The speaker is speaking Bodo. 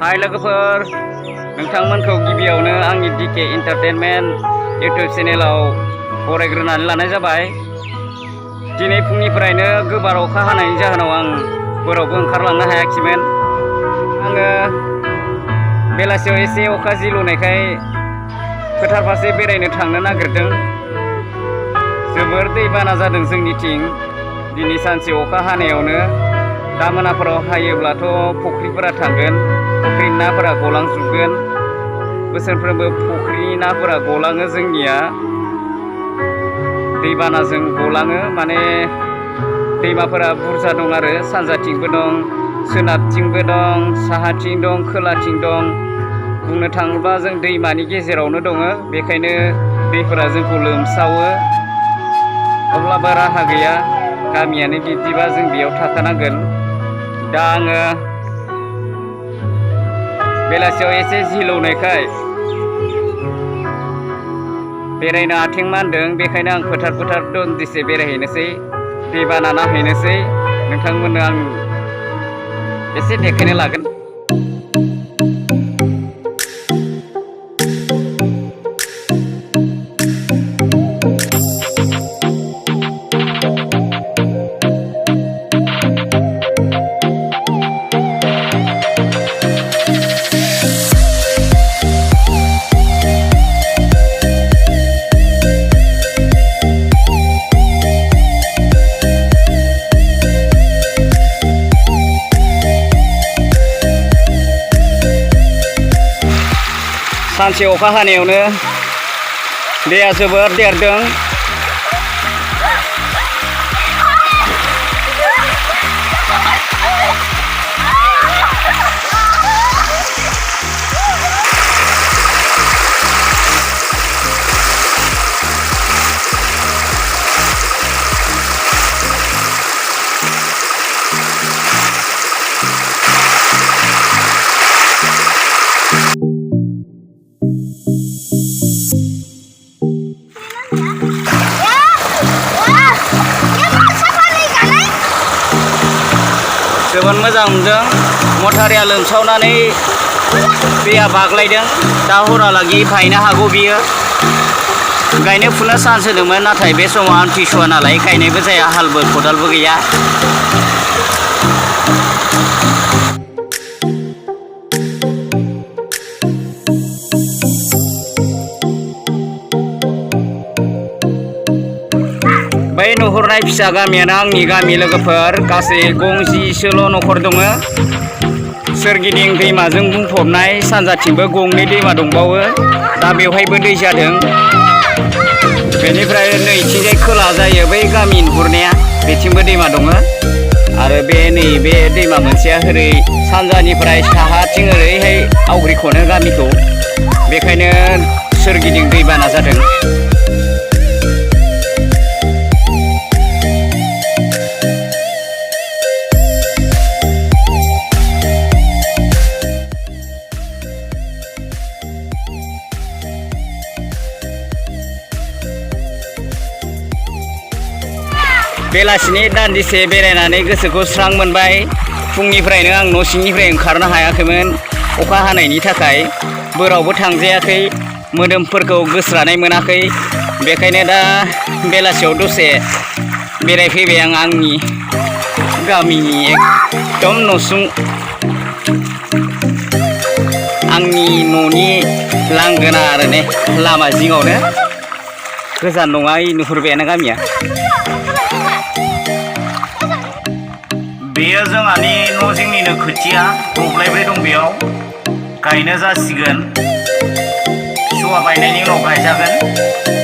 हाय लोगोफोर, नोंथांमोनखौ गिबियावनो आंनि डिके एन्टारटेनमेन्ट इउट्युब चेनेलाव बरायग्रोनानै लानाय जाबाय। दिनै फुंनिफ्रायनो गोबार अखा हानायनि जाहोनाव आं बोरावबो ओंखारलांनो हायाखैमोन। आङो बेलासियाव एसे अखा जिलुनायखाय फोथार फारसे बेरायनो थांनो नागिरदों। जोबोर दैबाना जादों जोंनिथिं दिनै सानसे अखा हानायावनो। दा मोनाफोराव हायोब्लाथ' फुख्रिफोरा थांगोन, फुख्रिनि नाफोरा गलांजोबगोन। बोसोरफ्रोमबो फुख्रिनि नाफोरा गलाङो जोंनिया, दैबानाजों गलाङो। माने दैमाफोरा बुरजा दं आरो सानजाथिंबो दं, सोनाबथिंबो दं, साहाथिं दं, खोलाथिं दं। बुंनो थाङोब्ला जों दैमानि गेजेरावनो दङ, बेखायनो दैफोरा जोंखौ लोमसावो। अब्लाबो राहा गैया, गामियानो बिदिबा जों बेयाव थाखानांगोन। दा आङो बेलासियाव एसे जिलौनायखाय बेरायनो आथिं मानदों, बेखायनो आं फोथार दन्दिसे बेरायहैनोसै, दैबाना नायहैनोसै। नोंथांमोननो आं एसे देखायनो लागोन। सानसे अखा हानायावनो दैया जोबोर देरदों। जोबोद मोजां मोनदों। मथारिया लोमसावनानै दैया बाग्लायदों। दा हरालागि बायनो हागौ बियो। गायनो फुनो चान्स होदोंमोन, नाथाय बे समाव आमथिसुवा नालाय गायनायबो जाया, हालबो खदालबो गैया। बै नुहुरनाय फिसा गामियानो आंनि गामि लोगोफोर। गासै गंजिसोल' न'खर दङ। सोरगिदिं दैमाजों बुंफबनाय, सानजाथिंबो गंनै दैमा दंबावो। दा बेवहायबो दै जादों। बेनिफ्राय नैथिंजाय खोला जायो बै गामि नुहुरनाया, बेथिंबो दैमा दङ। आरो बे नैबे दैमा मोनसेया ओरै सानजानिफ्राय साहाथिं ओरैहाय आवग्रिख'नो गामिखौ। बेखायनो सोरगिदिं दैबाना जादों। बेलासिनि दान्दिसे बेरायनानै गोसोखौ स्रां मोनबाय। फुंनिफ्रायनो आं न' सिंनिफ्राय ओंखारनो हायाखैमोन अखा हानायनि थाखाय। बोरावबो थांजायाखै, मोदोमफोरखौ गोस्रानाय मोनाखै। बेखायनो दा बेलासियाव दसे बेरायफैबाय आं आंनि गामिनि एकदम नसुं, आंनि न'नि लांगोना आरो ने, लामा जिङावनो। गोजान नङा, नुहुरबायानो गामिया। बेयो जोंहानि न' जिंनिनो खोथिया, दब्लायब्रै दं बेयाव। गायनो जासिगोन, सुवा बायनायनि उनाव गायजागोन।